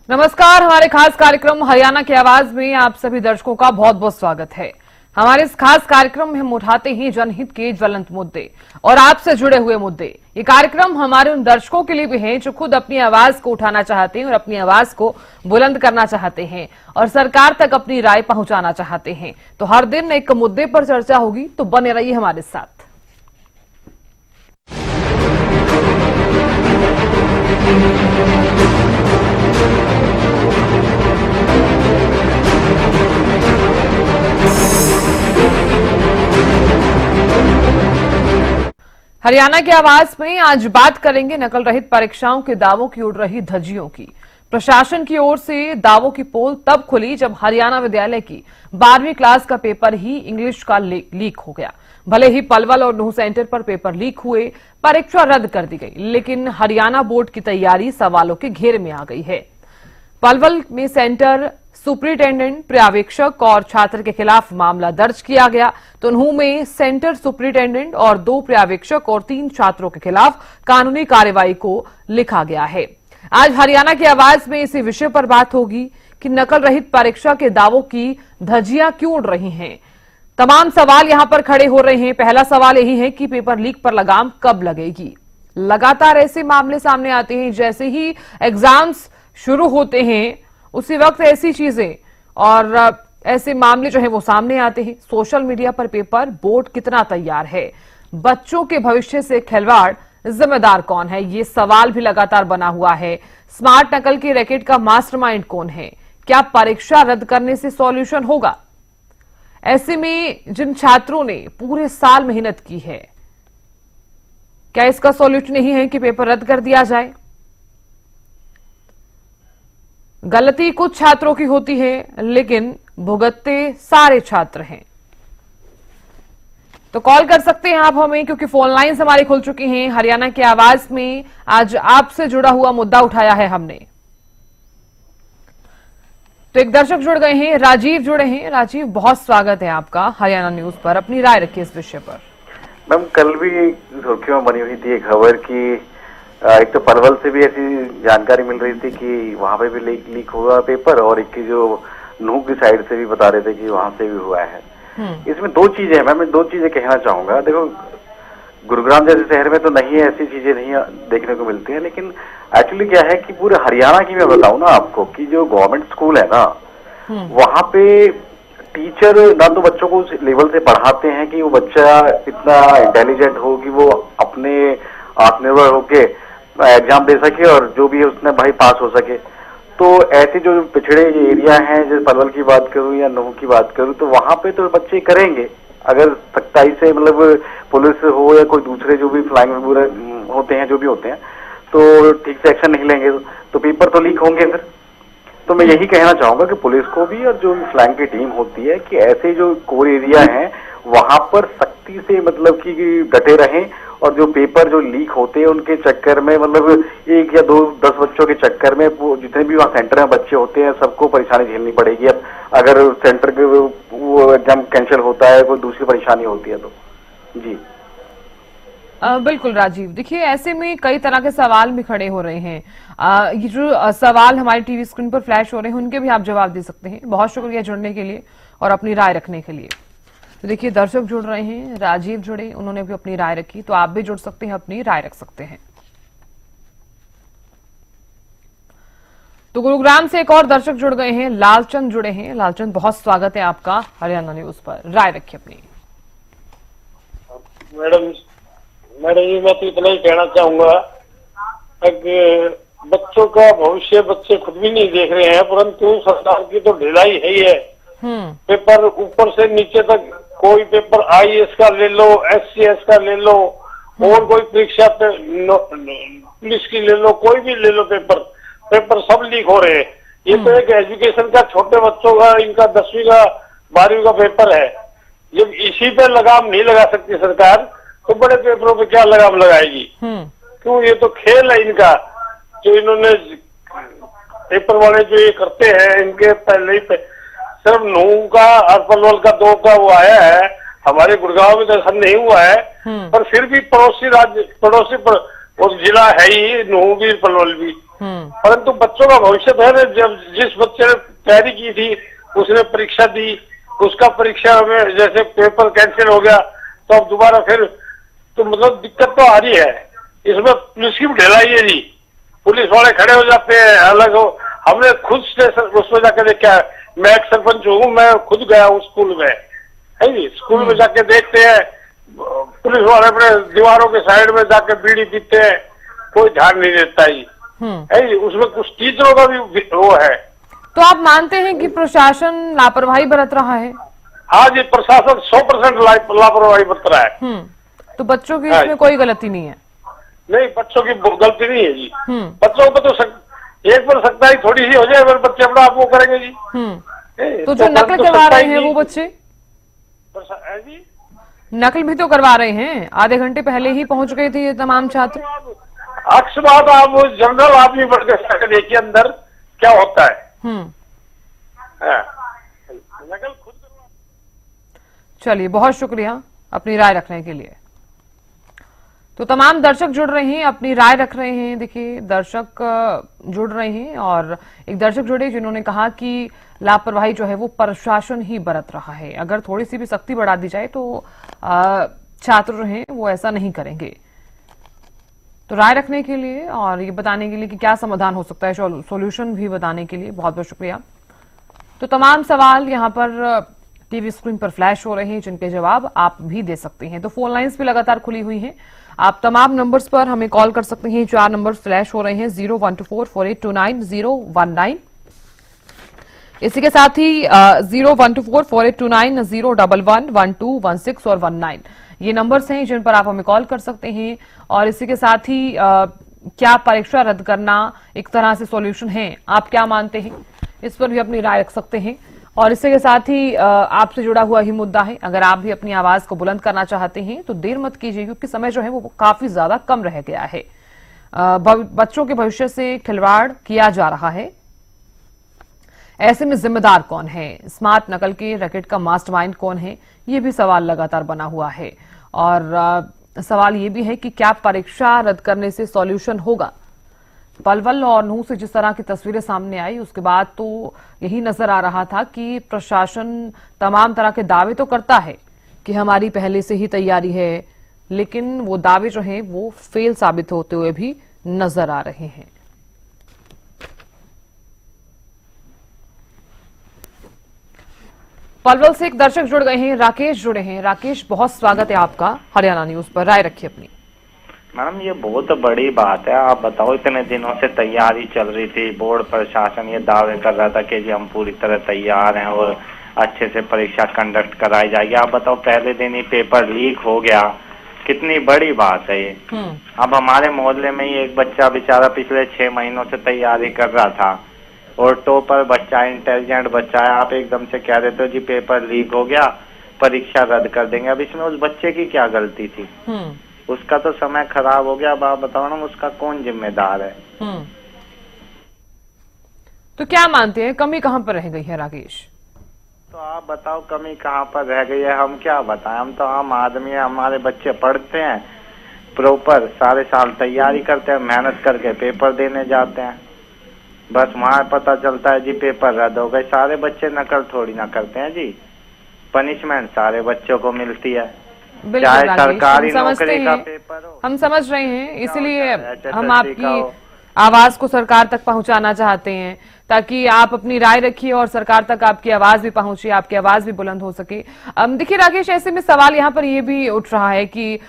नमस्कार, हमारे खास कार्यक्रम हरियाणा की आवाज में आप सभी दर्शकों का बहुत बहुत स्वागत है। हमारे इस खास कार्यक्रम में हम उठाते हैं जनहित के ज्वलंत मुद्दे और आपसे जुड़े हुए मुद्दे। ये कार्यक्रम हमारे उन दर्शकों के लिए भी है जो खुद अपनी आवाज को उठाना चाहते हैं और अपनी आवाज को बुलंद करना चाहते हैं और सरकार तक अपनी राय पहुंचाना चाहते हैं। तो हर दिन एक मुद्दे पर चर्चा होगी, तो बने रहिए हमारे साथ। हरियाणा की आवाज में आज बात करेंगे नकल रहित परीक्षाओं के दावों की उड़ रही धज्जियों की। प्रशासन की ओर से दावों की पोल तब खुली जब हरियाणा विद्यालय की 12वीं क्लास का पेपर ही इंग्लिश का लीक हो गया। भले ही पलवल और नूह सेंटर पर पेपर लीक हुए, परीक्षा रद्द कर दी गई, लेकिन हरियाणा बोर्ड की तैयारी सवालों के घेरे में आ गई है। पलवल में सेंटर सुपरिटेंडेंट, पर्यवेक्षक और छात्र के खिलाफ मामला दर्ज किया गया, तो नूह में सेंटर सुपरिटेंडेंट और 2 पर्यवेक्षक और 3 छात्रों के खिलाफ कानूनी कार्रवाई को लिखा गया है। आज हरियाणा की आवाज में इसी विषय पर बात होगी कि नकल रहित परीक्षा के दावों की धज्जियां क्यों उड़ रही हैं। तमाम सवाल यहां पर खड़े हो रहे हैं। पहला सवाल यही है कि पेपर लीक पर लगाम कब लगेगी। लगातार ऐसे मामले सामने आते हैं, जैसे ही एग्जाम्स शुरू होते हैं उसी वक्त ऐसी चीजें और ऐसे मामले जो है वो सामने आते हैं। सोशल मीडिया पर पेपर बोर्ड कितना तैयार है, बच्चों के भविष्य से खिलवाड़, जिम्मेदार कौन है, ये सवाल भी लगातार बना हुआ है। स्मार्ट नकल के रैकेट का मास्टरमाइंड कौन है, क्या परीक्षा रद्द करने से सॉल्यूशन होगा। ऐसे में जिन छात्रों ने पूरे साल मेहनत की है, क्या इसका सॉल्यूशन नहीं है कि पेपर रद्द कर दिया जाए। गलती कुछ छात्रों की होती है, लेकिन भुगतते सारे छात्र हैं। तो कॉल कर सकते हैं आप हमें, क्योंकि फोन लाइन्स हमारी खुल चुकी हैं। हरियाणा की आवाज में आज आपसे जुड़ा हुआ मुद्दा उठाया है हमने। तो एक दर्शक जुड़ गए हैं, राजीव जुड़े हैं। राजीव, बहुत स्वागत है आपका हरियाणा न्यूज पर। अपनी राय रखिए इस विषय पर। मैम, कल भी सुर्खियों में बनी हुई थी एक खबर की, एक तो पलवल से भी ऐसी जानकारी मिल रही थी कि वहां पे भी लीक हुआ पेपर, और एक की जो नूह की साइड से भी बता रहे थे कि वहां से भी हुआ है। इसमें 2 चीजें हैं। मैं 2 चीजें कहना चाहूंगा। देखो, गुरुग्राम जैसे शहर में तो नहीं ऐसी चीजें नहीं देखने को मिलती है, लेकिन एक्चुअली क्या है कि पूरे हरियाणा की मैं बताऊं ना आपको कि जो गवर्नमेंट स्कूल है ना, वहां पे टीचर ना तो बच्चों को उस लेवल से पढ़ाते हैं कि वो बच्चा इतना इंटेलिजेंट हो कि वो अपने आत्मनिर्भर होके एग्जाम दे सके और जो भी है उसमें भाई पास हो सके। तो ऐसे जो पिछड़े एरिया हैं, जैसे पलवल की बात करूं या नूह की बात करूं, तो वहां पे तो बच्चे करेंगे अगर सख्ताई से, मतलब पुलिस हो या कोई दूसरे जो भी फ्लाइंग वगैरह होते हैं, जो भी होते हैं, तो ठीक से एक्शन नहीं लेंगे तो पेपर तो लीक होंगे फिर। तो मैं यही कहना चाहूंगा कि पुलिस को भी और जो फ्लाइंग की टीम होती है कि ऐसे जो कोर एरिया हैं वहां पर सख्ती से मतलब कि डटे रहें, और जो पेपर जो लीक होते हैं उनके चक्कर में, मतलब 1 या 10 बच्चों के चक्कर में वो जितने भी वहाँ सेंटर में बच्चे होते हैं सबको परेशानी झेलनी पड़ेगी। अब अगर सेंटर के वो एग्जाम कैंसिल होता है, कोई दूसरी परेशानी होती है तो जी। बिल्कुल राजीव, देखिए ऐसे में कई तरह के सवाल भी खड़े हो रहे हैं। ये जो सवाल हमारी टीवी स्क्रीन पर फ्लैश हो रहे हैं उनके भी आप जवाब दे सकते हैं। बहुत शुक्रिया जुड़ने के लिए और अपनी राय रखने के लिए। तो देखिए दर्शक जुड़ रहे हैं, राजीव जुड़े, उन्होंने भी अपनी राय रखी, तो आप भी जुड़ सकते हैं, अपनी राय रख सकते हैं। तो गुरुग्राम से एक और दर्शक जुड़ गए हैं, लालचंद जुड़े हैं। लालचंद, बहुत स्वागत है आपका हरियाणा न्यूज पर। राय रखिए अपनी। मैडम ये मैं तो इतना ही कहना चाहूंगा कि बच्चों का भविष्य बच्चे खुद भी नहीं देख रहे हैं, परंतु सरकार की तो ढिलाई है ही है। पेपर ऊपर से नीचे तक, कोई पेपर IAS का ले लो, SCS का ले लो, और कोई परीक्षा पुलिस की ले लो, कोई भी ले लो, पेपर सब लीक हो रहे हैं। ये तो एक एजुकेशन का, छोटे बच्चों का, इनका 10वीं का 12वीं का पेपर है। जब इसी पे लगाम नहीं लगा सकती सरकार, तो बड़े पेपरों पे क्या लगाम लगाएगी। क्यों, ये तो खेल है इनका। जो इन्होंने पेपर वाले जो ये करते हैं, इनके पहले ही सिर्फ नूह का और पलवल का 2 का वो आया है। हमारे गुड़गांव में तो ऐसा नहीं हुआ है, पर फिर भी पड़ोसी राज्य, पड़ोसी वो जिला है ही, नूह भी पलवल भी, परंतु बच्चों का भविष्य तो है ना। जब जिस बच्चे ने तैयारी की थी उसने परीक्षा दी, उसका परीक्षा में जैसे पेपर कैंसिल हो गया तो अब दोबारा फिर तो मतलब दिक्कत तो आ रही है। इसमें पुलिस की भी ढिलाई है जी। पुलिस वाले खड़े हो जाते हैं अलग हो। हमने खुद स्टेशन उसमें जाकर देखा, मैं एक सरपंच हूँ, मैं खुद गया हूँ स्कूल में, है जी। स्कूल में जाके देखते हैं पुलिस वाले अपने दीवारों के साइड में जाके बीड़ी पीते हैं, कोई ध्यान नहीं देता ही, है जी। उसमें कुछ टीचरों का भी वो है। तो आप मानते हैं कि प्रशासन लापरवाही बरत रहा है? हाँ जी, प्रशासन 100% लापरवाही बरत रहा है। तो बच्चों की इसमें कोई गलती नहीं है? नहीं, बच्चों की गलती नहीं है जी। बच्चों को तो एक बार सख्ताई थोड़ी सी हो जाए, फिर बच्चे अपना आप वो करेंगे जी। तो जो नकल करवा रहे हैं वो बच्चे जी नकल भी तो करवा रहे हैं। आधे घंटे पहले ही पहुंच गए थे ये तमाम छात्र। अक्सर बात आप जनरल आदमी बढ़ के देखिए अंदर क्या होता है। नकल खुद। चलिए, बहुत शुक्रिया अपनी राय रखने के लिए। तो तमाम दर्शक जुड़ रहे हैं, अपनी राय रख रहे हैं। देखिए, दर्शक जुड़ रहे हैं और एक दर्शक जुड़े जिन्होंने कहा कि लापरवाही जो है वो प्रशासन ही बरत रहा है। अगर थोड़ी सी भी सख्ती बढ़ा दी जाए तो छात्र जो हैं वो ऐसा नहीं करेंगे। तो राय रखने के लिए और ये बताने के लिए कि क्या समाधान हो सकता है, सॉल्यूशन भी बताने के लिए बहुत बहुत शुक्रिया। तो तमाम सवाल यहाँ पर टीवी स्क्रीन पर फ्लैश हो रहे हैं, जिनके जवाब आप भी दे सकते हैं। तो फोन लाइंस भी लगातार खुली हुई हैं। आप तमाम नंबर्स पर हमें कॉल कर सकते हैं। 4 नंबर फ्लैश हो रहे हैं, 01244829 इसी के साथ ही 01244829 और 19 ये नंबर्स हैं जिन पर आप हमें कॉल कर सकते हैं। और इसी के साथ ही क्या परीक्षा रद्द करना एक तरह से सॉल्यूशन है, आप क्या मानते हैं, इस पर भी अपनी राय रख सकते हैं। और इसके साथ ही आपसे जुड़ा हुआ ही मुद्दा है, अगर आप भी अपनी आवाज को बुलंद करना चाहते हैं तो देर मत कीजिए, क्योंकि समय जो है वो काफी ज्यादा कम रह गया है। बच्चों के भविष्य से खिलवाड़ किया जा रहा है। ऐसे में जिम्मेदार कौन है? स्मार्ट नकल के रैकेट का मास्टरमाइंड कौन है? ये भी सवाल लगातार बना हुआ है। और सवाल ये भी है कि क्या परीक्षा रद्द करने से सॉल्यूशन होगा? पलवल और नूह से जिस तरह की तस्वीरें सामने आई उसके बाद तो यही नजर आ रहा था कि प्रशासन तमाम तरह के दावे तो करता है कि हमारी पहले से ही तैयारी है, लेकिन वो दावे जो हैं वो फेल साबित होते हुए भी नजर आ रहे हैं। पलवल से एक दर्शक जुड़ गए हैं, राकेश जुड़े हैं। राकेश, बहुत स्वागत है आपका हरियाणा न्यूज पर, राय रखिए अपनी। मैडम, ये बहुत बड़ी बात है। आप बताओ, इतने दिनों से तैयारी चल रही थी, बोर्ड प्रशासन ये दावे कर रहा था कि जी हम पूरी तरह तैयार हैं और अच्छे से परीक्षा कंडक्ट कराई जाएगी। आप बताओ, पहले दिन ही पेपर लीक हो गया, कितनी बड़ी बात है ये। अब हमारे मोहल्ले में ही एक बच्चा बेचारा पिछले 6 महीनों से तैयारी कर रहा था और टॉपर बच्चा, इंटेलिजेंट बच्चा है, आप एकदम से कह देते हो जी पेपर लीक हो गया, परीक्षा रद्द कर देंगे। अब इसमें उस बच्चे की क्या गलती थी? उसका तो समय खराब हो गया। अब आप बताओ ना, उसका कौन जिम्मेदार है? तो क्या मानते हैं, कमी कहाँ पर रह गई है राकेश? तो आप बताओ, कमी कहाँ पर रह गई है? हम क्या बताएं, हम तो आम आदमी है। हमारे बच्चे पढ़ते हैं प्रॉपर, सारे साल तैयारी करते हैं, मेहनत करके पेपर देने जाते हैं। बस वहाँ पता चलता है जी पेपर रद्द हो गए। सारे बच्चे नकल थोड़ी ना करते हैं जी, पनिशमेंट सारे बच्चों को मिलती है, चाहे सरकारी नौकरी का पेपर हो। हम समझ रहे हैं, इसलिए हम आपकी आवाज को सरकार तक पहुंचाना चाहते हैं ताकि आप अपनी राय रखिए और सरकार तक आपकी आवाज भी पहुंचे, आपकी आवाज भी बुलंद हो सके। देखिए राकेश, ऐसे में सवाल यहाँ पर ये भी उठ रहा है कि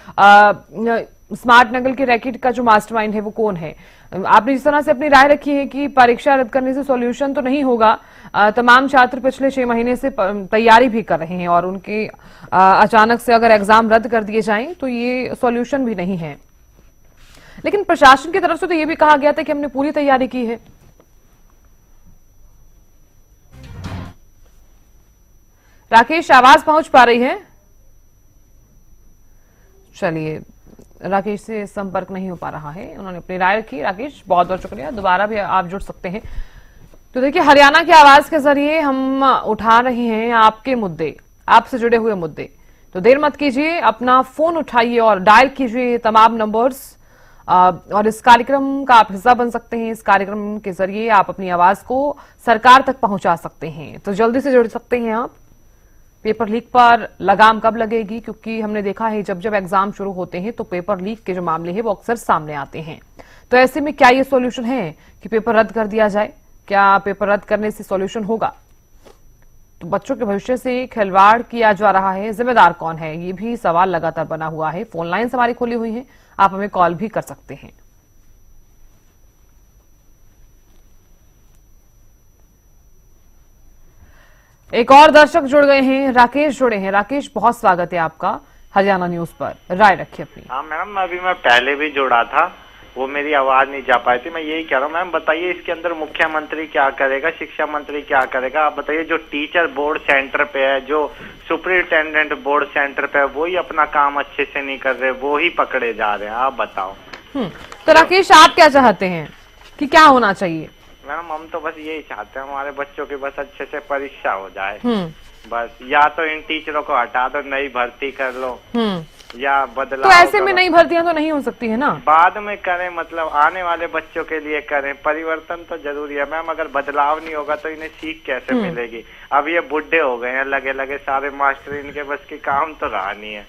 स्मार्ट नकल के रैकेट का जो मास्टरमाइंड है वो कौन है? आपने जिस तरह से अपनी राय रखी है कि परीक्षा रद्द करने से सॉल्यूशन तो नहीं होगा। तमाम छात्र पिछले 6 महीने से तैयारी भी कर रहे हैं और उनके अचानक से अगर एग्जाम रद्द कर दिए जाएं तो ये सॉल्यूशन भी नहीं है। लेकिन प्रशासन की तरफ से तो ये भी कहा गया था कि हमने पूरी तैयारी की है। राकेश, आवाज पहुंच पा रही है? चलिए, राकेश से संपर्क नहीं हो पा रहा है, उन्होंने अपनी राय रखी। राकेश, बहुत बहुत शुक्रिया, दोबारा भी आप जुड़ सकते हैं। तो देखिए, हरियाणा की आवाज के जरिए हम उठा रहे हैं आपके मुद्दे, आपसे जुड़े हुए मुद्दे। तो देर मत कीजिए, अपना फोन उठाइए और डायल कीजिए तमाम नंबर्स और इस कार्यक्रम का आप हिस्सा बन सकते हैं। इस कार्यक्रम के जरिए आप अपनी आवाज को सरकार तक पहुंचा सकते हैं। तो जल्दी से जुड़ सकते हैं आप। पेपर लीक पर लगाम कब लगेगी, क्योंकि हमने देखा है जब जब एग्जाम शुरू होते हैं तो पेपर लीक के जो मामले हैं वो अक्सर सामने आते हैं। तो ऐसे में क्या ये सॉल्यूशन है कि पेपर रद्द कर दिया जाए? क्या पेपर रद्द करने से सॉल्यूशन होगा? तो बच्चों के भविष्य से खिलवाड़ किया जा रहा है, जिम्मेदार कौन है, ये भी सवाल लगातार बना हुआ है। फोन लाइन हमारी खुली हुई है, आप हमें कॉल भी कर सकते हैं। एक और दर्शक जुड़ गए हैं, राकेश जुड़े हैं। राकेश, बहुत स्वागत है आपका हरियाणा न्यूज पर। राय रखिए अपनी। हाँ मैडम, अभी मैं पहले भी जुड़ा था, वो मेरी आवाज नहीं जा पाई थी। मैं यही कह रहा हूँ मैम, बताइए इसके अंदर मुख्यमंत्री क्या करेगा, शिक्षा मंत्री क्या करेगा? आप बताइए, जो टीचर बोर्ड सेंटर पे है, जो सुपरिटेंडेंट बोर्ड सेंटर पे है, वो ही अपना काम अच्छे से नहीं कर रहे, वो ही पकड़े जा रहे हैं। आप बताओ। तो राकेश, आप क्या चाहते हैं कि क्या होना चाहिए? मैडम हम तो बस यही चाहते हैं, हमारे बच्चों की बस अच्छे से परीक्षा हो जाए। बस या तो इन टीचरों को हटा दो, नई भर्ती कर लो, या बदलाव। तो ऐसे में नई भर्तियां तो नहीं हो सकती है ना? बाद में करें, मतलब आने वाले बच्चों के लिए करें। परिवर्तन तो जरूरी है मैम, अगर बदलाव नहीं होगा तो इन्हें सीख कैसे मिलेगी? अब ये बुढ़े हो गए हैं, लगे लगे सारे मास्टर, इनके बस की काम तो रहा नहीं है।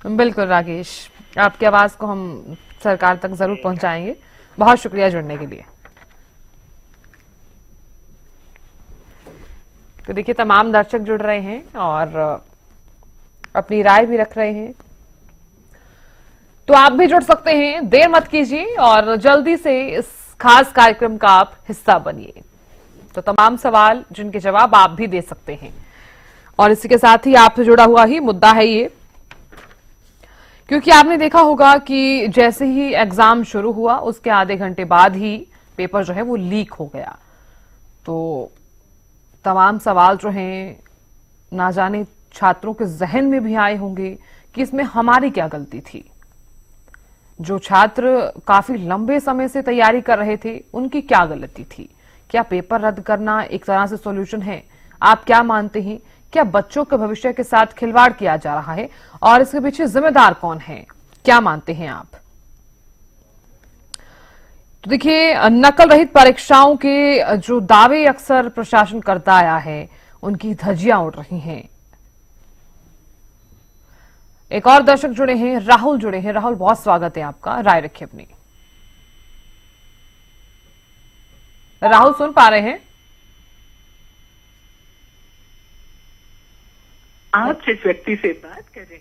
बिल्कुल राकेश, आपकी आवाज को हम सरकार तक जरूर पहुंचाएंगे। बहुत शुक्रिया जुड़ने के लिए। तो देखिए, तमाम दर्शक जुड़ रहे हैं और अपनी राय भी रख रहे हैं। तो आप भी जुड़ सकते हैं, देर मत कीजिए और जल्दी से इस खास कार्यक्रम का आप हिस्सा बनिए। तो तमाम सवाल जिनके जवाब आप भी दे सकते हैं। और इसी के साथ ही आपसे जुड़ा हुआ ही मुद्दा है ये, क्योंकि आपने देखा होगा कि जैसे ही एग्जाम शुरू हुआ उसके आधे घंटे बाद ही पेपर जो है वो लीक हो गया। तो तमाम सवाल जो हैं, ना जाने छात्रों के जहन में भी आए होंगे कि इसमें हमारी क्या गलती थी। जो छात्र काफी लंबे समय से तैयारी कर रहे थे, उनकी क्या गलती थी? क्या पेपर रद्द करना एक तरह से सॉल्यूशन है? आप क्या मानते हैं? क्या बच्चों के भविष्य के साथ खिलवाड़ किया जा रहा है और इसके पीछे जिम्मेदार कौन है? क्या मानते हैं आप? तो देखिए, नकल रहित परीक्षाओं के जो दावे अक्सर प्रशासन करता आया है, उनकी धज्जियां उड़ रही हैं। एक और दर्शक जुड़े हैं, राहुल जुड़े हैं। राहुल, बहुत स्वागत है आपका, राय रखिए अपनी। राहुल, सुन पा रहे हैं? आप जिस व्यक्ति से बात करें।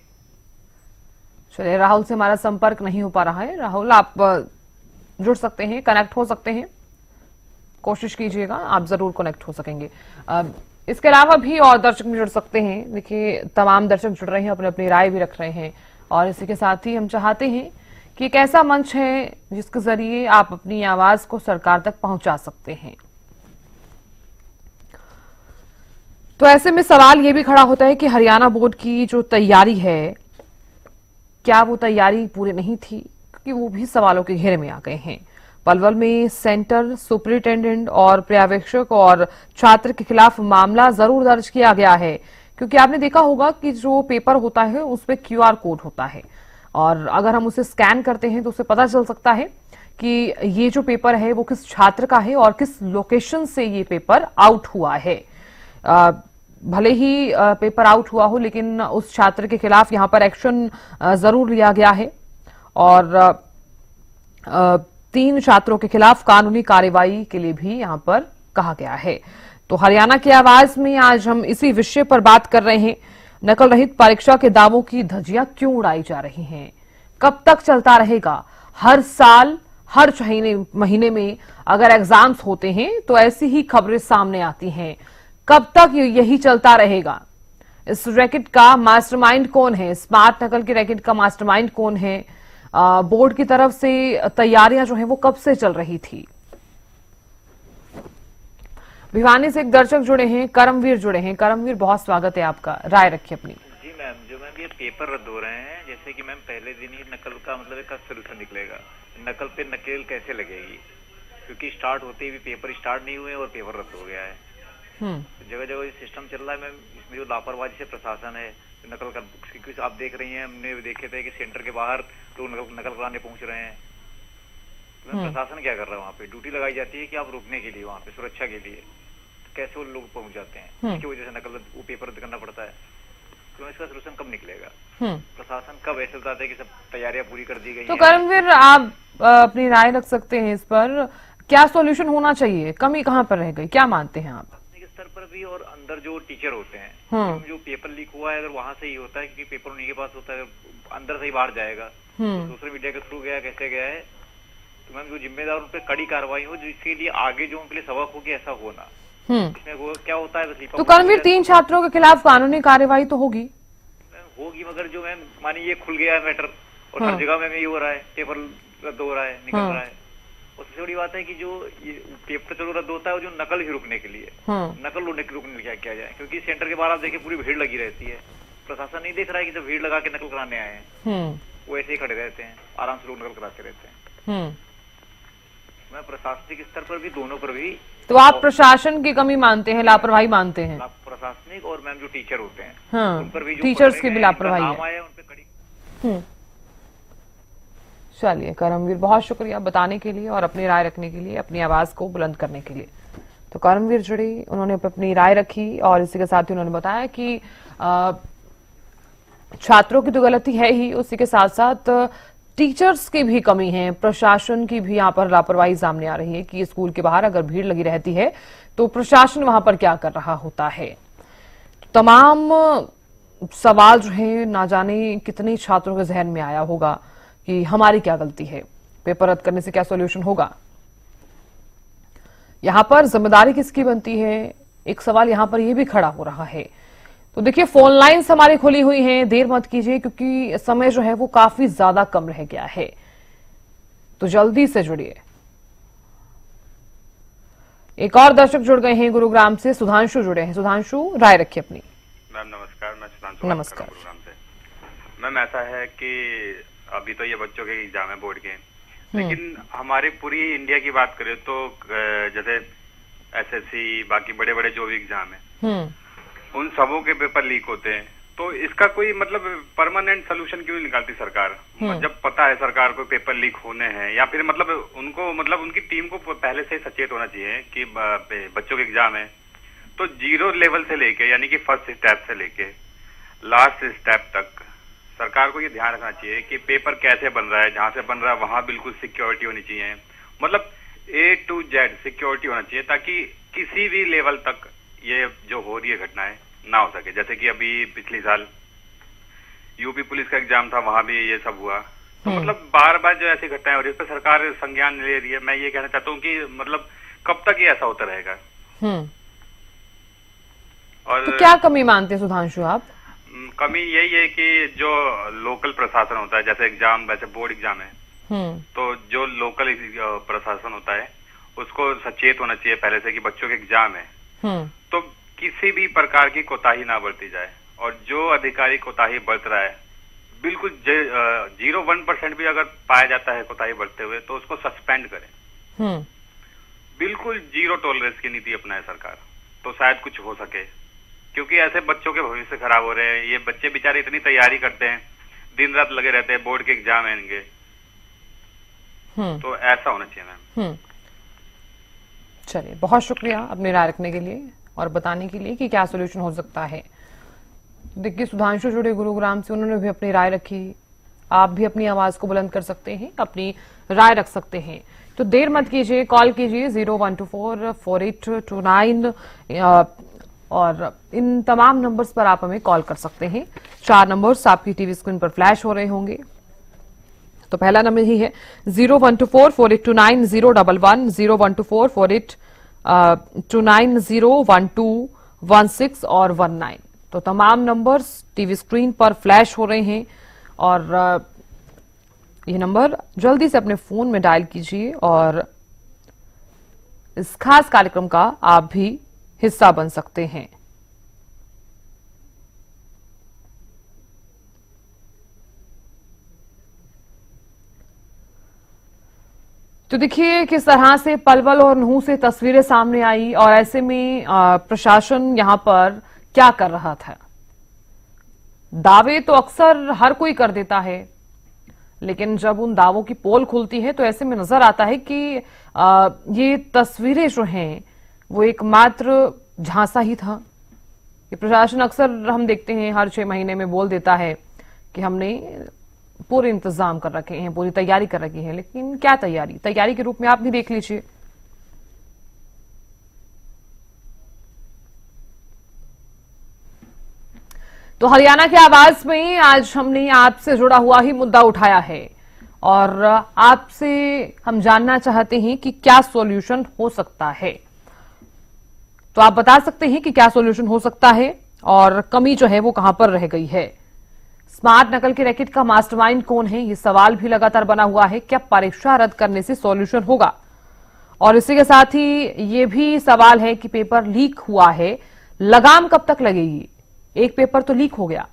चलिए, राहुल से हमारा संपर्क नहीं हो पा रहा है। राहुल, आप जुड़ सकते हैं, कनेक्ट हो सकते हैं, कोशिश कीजिएगा, आप जरूर कनेक्ट हो सकेंगे। इसके अलावा भी और दर्शक भी जुड़ सकते हैं। देखिए, तमाम दर्शक जुड़ रहे हैं, अपने अपनी राय भी रख रहे हैं। और इसी के साथ ही हम चाहते हैं कि एक ऐसा मंच है जिसके जरिए आप अपनी आवाज को सरकार तक पहुंचा सकते हैं। तो ऐसे में सवाल ये भी खड़ा होता है कि हरियाणा बोर्ड की जो तैयारी है, क्या वो तैयारी पूरी नहीं थी? क्योंकि वो भी सवालों के घेरे में आ गए हैं। पलवल में सेंटर सुपरिटेंडेंट और पर्यवेक्षक और छात्र के खिलाफ मामला जरूर दर्ज किया गया है, क्योंकि आपने देखा होगा कि जो पेपर होता है उसपे QR कोड होता है और अगर हम उसे स्कैन करते हैं तो उसे पता चल सकता है कि ये जो पेपर है वो किस छात्र का है और किस लोकेशन से ये पेपर आउट हुआ है। भले ही पेपर आउट हुआ हो, लेकिन उस छात्र के खिलाफ यहाँ पर एक्शन जरूर लिया गया है और 3 छात्रों के खिलाफ कानूनी कार्रवाई के लिए भी यहाँ पर कहा गया है। तो हरियाणा की आवाज में आज हम इसी विषय पर बात कर रहे हैं। नकल रहित परीक्षा के दावों की धज्जियां क्यों उड़ाई जा रही हैं? कब तक चलता रहेगा? हर साल, हर महीने में अगर एग्जाम्स होते हैं तो ऐसी ही खबरें सामने आती हैं। कब तक यही चलता रहेगा? इस रैकेट का मास्टरमाइंड कौन है? स्मार्ट नकल के रैकेट का मास्टरमाइंड कौन है? बोर्ड की तरफ से तैयारियां जो हैं वो कब से चल रही थी? भिवानी से एक दर्शक जुड़े हैं, करमवीर जुड़े हैं। करमवीर, बहुत स्वागत है आपका, राय रखिए अपनी। जी मैम, जो मैम ये पेपर रद्द हो रहे हैं, जैसे कि मैम पहले दिन ही नकल का मतलब एक सोल्यूशन निकलेगा, नकल पे नकेल कैसे लगेगी? क्योंकि स्टार्ट होते ही भी पेपर स्टार्ट नहीं हुए और पेपर रद्द हो गया है। जगह जगह ये सिस्टम चल रहा है मैम, इसमें जो लापरवाही से प्रशासन है नकल कर, क्योंकि आप देख रही हैं, हमने देखे थे कि सेंटर के बाहर लोग नकल कराने पहुंच रहे हैं। तो प्रशासन क्या कर रहा है? वहाँ पे ड्यूटी लगाई जाती है कि आप रुकने के लिए, वहाँ पे सुरक्षा के लिए, तो कैसे वो लोग पहुंच जाते हैं? इसकी वजह से नकल वो पेपर रद्द करना पड़ता है। तो इसका सोल्यूशन कब निकलेगा? प्रशासन कब ऐसे बताता है कि सब तैयारियां पूरी कर दी गई तो हैं? कर्मवीर, आप अपनी राय रख सकते हैं इस पर, क्या सॉल्यूशन होना चाहिए? कमी कहाँ पर रह गई, क्या मानते हैं आप? स्तर पर भी और अंदर जो टीचर होते हैं, जो पेपर लीक हुआ है, अगर वहां से ही होता है कि पेपर उन्हीं के पास होता है, अंदर से ही बाहर जाएगा, तो सोशल मीडिया के थ्रू गया, कैसे गया है, तो मैम जो जिम्मेदार उन पर कड़ी कार्रवाई हो, जिसके लिए आगे जो उनके लिए सबक हो कि ऐसा होना। इसमें वो क्या होता है, तो कर्मवीर, 3 छात्रों के खिलाफ कानूनी कार्रवाई तो होगी? मगर जो मैम मानिए ये खुल गया है मैटर और हर जगह में ये हो रहा है, पेपर रद्द हो रहा है, निकल रहा है। और सबसे बड़ी बात है कि जो ये पेपर चलो रद्द होता है, वो जो नकल ही रुकने के लिए, नकल रोकने के लिए क्या किया जाए? क्योंकि सेंटर के बाहर आप देखिए पूरी भीड़ लगी रहती है, प्रशासन नहीं देख रहा है कि जब भीड़ लगा के नकल कराने आए हैं, वो ऐसे ही खड़े रहते हैं, आराम से लोग नकल कराते रहते हैं। मैं प्रशासनिक स्तर पर भी, दोनों पर भी। तो आप प्रशासन की कमी मानते हैं, लापरवाही मानते हैं? प्रशासनिक और मैम जो टीचर होते हैं, हाँ, उन पर भी जो टीचर्स की भी लापरवाही है। उन पे कड़ी। चलिए कर्मवीर, बहुत शुक्रिया बताने के लिए और अपनी राय रखने के लिए, अपनी आवाज को बुलंद करने के लिए। तो कर्मवीर जुड़ी, उन्होंने अपनी राय रखी और इसी के साथ ही उन्होंने बताया कि छात्रों की तो गलती है ही, उसी के साथ साथ टीचर्स की भी कमी है, प्रशासन की भी यहाँ पर लापरवाही सामने आ रही है कि स्कूल के बाहर अगर भीड़ लगी रहती है तो प्रशासन वहां पर क्या कर रहा होता है। तमाम सवाल जो है, ना जाने कितने छात्रों के जहन में आया होगा कि हमारी क्या गलती है, पेपर रद्द करने से क्या सॉल्यूशन होगा, यहां पर जिम्मेदारी किसकी बनती है, एक सवाल यहां पर यह भी खड़ा हो रहा है। तो देखिए, फोन लाइन्स हमारी खुली हुई हैं, देर मत कीजिए क्योंकि समय जो है वो काफी ज्यादा कम रह गया है, तो जल्दी से जुड़िए। एक और दर्शक जुड़ गए हैं गुरुग्राम से, सुधांशु जुड़े हैं। सुधांशु, राय रखिए अपनी। मैम नमस्कार, मैं सुधांशु नमस्कार। गुरुग्राम से। मैम ऐसा है कि अभी तो ये बच्चों के एग्जाम है बोर्ड के, लेकिन हमारी पूरी इंडिया की बात करें तो जैसे एसएससी, बाकी बड़े बड़े जो भी एग्जाम है, उन सबों के पेपर लीक होते हैं। तो इसका कोई मतलब परमानेंट सोल्यूशन क्यों नहीं निकालती सरकार? जब पता है सरकार को पेपर लीक होने हैं, या फिर मतलब उनको, मतलब उनकी टीम को पहले से सचेत होना चाहिए कि बच्चों के एग्जाम है, तो 0 लेवल से लेके, यानी कि फर्स्ट स्टेप से लेके लास्ट स्टेप तक सरकार को ये ध्यान रखना चाहिए कि पेपर कैसे बन रहा है, जहां से बन रहा है वहां बिल्कुल सिक्योरिटी होनी चाहिए, मतलब A to Z सिक्योरिटी होना चाहिए, ताकि किसी भी लेवल तक ये जो हो रही है घटनाएं ना हो सके। जैसे कि अभी पिछले साल यूपी पुलिस का एग्जाम था, वहां भी ये सब हुआ। तो मतलब बार बार जो ऐसी घटनाएं हो रही है, इस पर सरकार संज्ञान ले रही है। मैं ये कहना चाहता हूँ कि मतलब कब तक ये ऐसा होता रहेगा? और तो क्या कमी मानते हैं सुधांशु आप? कमी यही है कि जो लोकल प्रशासन होता है, जैसे एग्जाम, वैसे बोर्ड एग्जाम है, तो जो लोकल प्रशासन होता है उसको सचेत होना चाहिए पहले से कि बच्चों के एग्जाम है, तो किसी भी प्रकार की कोताही ना बरती जाए। और जो अधिकारी कोताही बरत रहा है, बिल्कुल 0-1% भी अगर पाया जाता है कोताही बरतते हुए, तो उसको सस्पेंड करें। बिल्कुल 0 टॉलरेंस की नीति अपनाए सरकार, तो शायद कुछ हो सके। क्योंकि ऐसे बच्चों के भविष्य खराब हो रहे हैं। ये बच्चे बेचारे इतनी तैयारी करते हैं, दिन रात लगे रहते हैं, बोर्ड के एग्जाम है इनके, तो ऐसा होना चाहिए मैम। चलिए, बहुत शुक्रिया अपनी राय रखने के लिए और बताने के लिए कि क्या सोल्यूशन हो सकता है। देखिए, सुधांशु जुड़े गुरुग्राम से, उन्होंने भी अपनी राय रखी। आप भी अपनी आवाज को बुलंद कर सकते हैं, अपनी राय रख सकते हैं, तो देर मत कीजिए, कॉल कीजिए 01244829 और इन तमाम नंबर्स पर आप हमें कॉल कर सकते हैं। 4 नंबर्स आपकी टीवी स्क्रीन पर फ्लैश हो रहे होंगे। तो पहला नंबर ही है 01244829-011, 01244829-01216 और 19। तो तमाम नंबर्स टीवी स्क्रीन पर फ्लैश हो रहे हैं और ये नंबर जल्दी से अपने फोन में डायल कीजिए और इस खास कार्यक्रम का आप भी हिस्सा बन सकते हैं। तो देखिए किस तरह से पलवल और नूह से तस्वीरें सामने आई और ऐसे में प्रशासन यहां पर क्या कर रहा था। दावे तो अक्सर हर कोई कर देता है, लेकिन जब उन दावों की पोल खुलती है तो ऐसे में नजर आता है कि ये तस्वीरें जो हैं वो एकमात्र झांसा ही था। ये प्रशासन अक्सर हम देखते हैं हर 6 महीने में बोल देता है कि हमने पूरे इंतजाम कर रखे हैं, पूरी तैयारी कर रखी है, लेकिन क्या तैयारी के रूप में आप भी देख लीजिए। तो हरियाणा के आवाज में आज हमने आपसे जुड़ा हुआ ही मुद्दा उठाया है और आपसे हम जानना चाहते हैं कि क्या सॉल्यूशन हो सकता है। तो आप बता सकते हैं कि क्या सॉल्यूशन हो सकता है और कमी जो है वो कहां पर रह गई है। स्मार्ट नकल के रैकेट का मास्टरमाइंड कौन है, ये सवाल भी लगातार बना हुआ है। क्या परीक्षा रद्द करने से सॉल्यूशन होगा? और इसी के साथ ही ये भी सवाल है कि पेपर लीक हुआ है, लगाम कब तक लगेगी? एक पेपर तो लीक हो गया,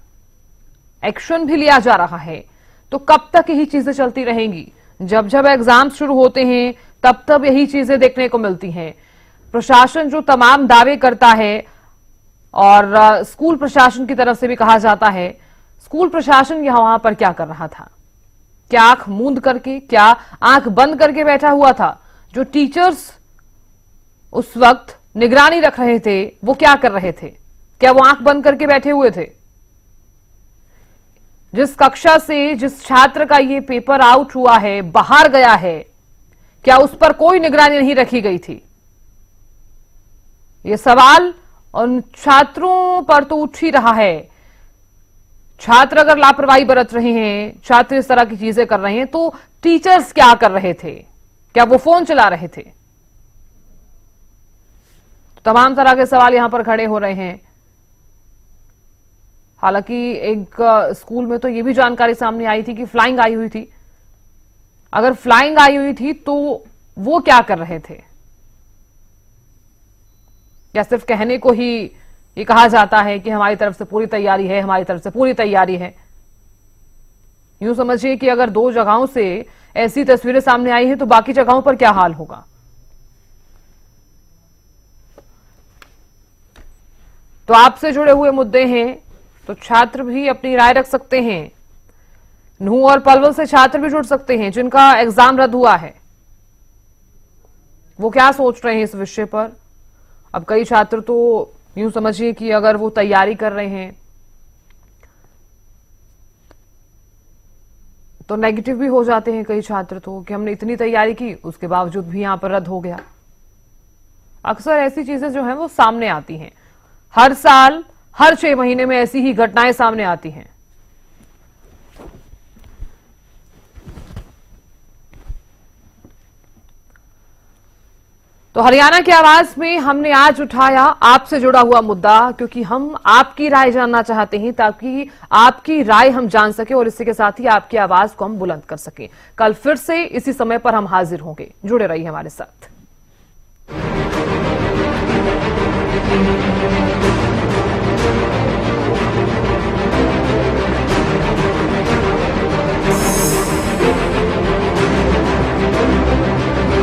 एक्शन भी लिया जा रहा है, तो कब तक यही चीजें चलती रहेंगी? जब जब एग्जाम शुरू होते हैं तब तब यही चीजें देखने को मिलती हैं। प्रशासन जो तमाम दावे करता है और स्कूल प्रशासन की तरफ से भी कहा जाता है, स्कूल प्रशासन वहां पर क्या कर रहा था? क्या आंख मूंद करके, क्या आंख बंद करके बैठा हुआ था? जो टीचर्स उस वक्त निगरानी रख रहे थे वो क्या कर रहे थे? क्या वो आंख बंद करके बैठे हुए थे? जिस कक्षा से जिस छात्र का ये पेपर आउट हुआ है, बाहर गया है, क्या उस पर कोई निगरानी नहीं रखी गई थी? ये सवाल उन छात्रों पर तो उठ ही रहा है। छात्र अगर लापरवाही बरत रहे हैं, छात्र इस तरह की चीजें कर रहे हैं, तो टीचर्स क्या कर रहे थे? क्या वो फोन चला रहे थे? तमाम तरह के सवाल यहां पर खड़े हो रहे हैं। हालांकि एक स्कूल में तो ये भी जानकारी सामने आई थी कि फ्लाइंग आई हुई थी। अगर फ्लाइंग आई हुई थी तो वो क्या कर रहे थे? क्या सिर्फ कहने को ही ये कहा जाता है कि हमारी तरफ से पूरी तैयारी है, हमारी तरफ से पूरी तैयारी है? यूं समझिए कि अगर 2 जगहों से ऐसी तस्वीरें सामने आई हैं तो बाकी जगहों पर क्या हाल होगा? तो आपसे जुड़े हुए मुद्दे हैं, तो छात्र भी अपनी राय रख सकते हैं। नूह और पलवल से छात्र भी जुड़ सकते हैं जिनका एग्जाम रद्द हुआ है। वो क्या सोच रहे हैं इस विषय पर? अब कई छात्र तो यूं समझिए कि अगर वो तैयारी कर रहे हैं तो नेगेटिव भी हो जाते हैं कई छात्र तो, कि हमने इतनी तैयारी की उसके बावजूद भी यहां पर रद्द हो गया। अक्सर ऐसी चीजें जो हैं वो सामने आती हैं। हर साल हर 6 महीने में ऐसी ही घटनाएं सामने आती हैं। तो हरियाणा की आवाज में हमने आज उठाया आपसे जुड़ा हुआ मुद्दा, क्योंकि हम आपकी राय जानना चाहते हैं, ताकि आपकी राय हम जान सके और इसी के साथ ही आपकी आवाज को हम बुलंद कर सकें। कल फिर से इसी समय पर हम हाजिर होंगे। जुड़े रहिए हमारे साथ।